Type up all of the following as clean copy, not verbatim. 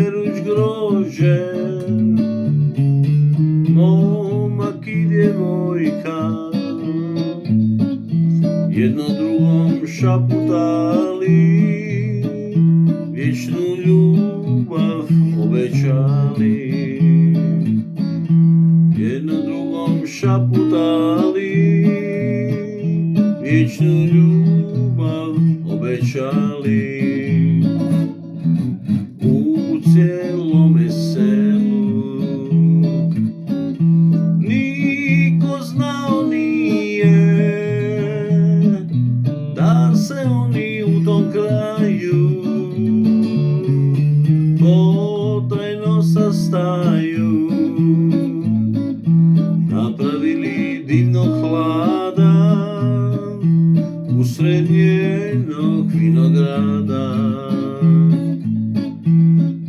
Peruć grožđe, momak i djevojka, jedno drugom šaputali, vječnu ljubav obećali. Jedno drugom šaputali, vječnu ljubav obećali. U cijelome selu niko znao nije da se oni u tom kraju potajno sastaju, napravili divnog hlada usred njenog vinograda.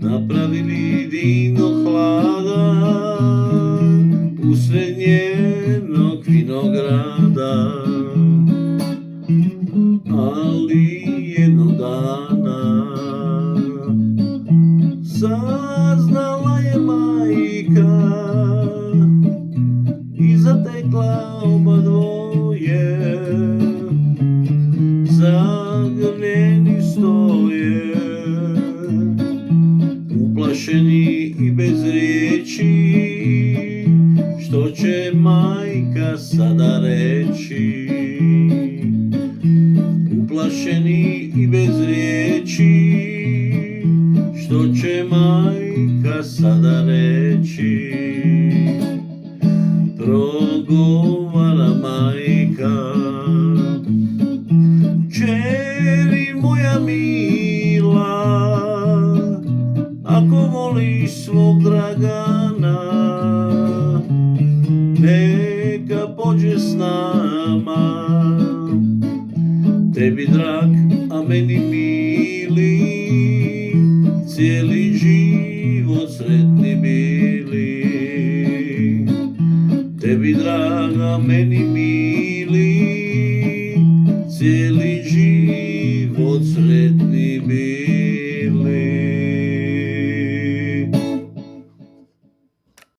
Napravili divnog hlada usred njenog vinograda. Ali jednog dana saznala je majka i zatekla oba dvoje, zagrljeni stoje, uplašeni i bez riječi. Što će majka sada reći? Uplašeni i bez riječi, što će majka sada reći? Progovara majka: kćeri moja mila, ako voliš svog Dragana, neka pođe s nama. Tebi drag, a meni mili, cijeli život sretni bili. Tebi drag, a meni mili, cijeli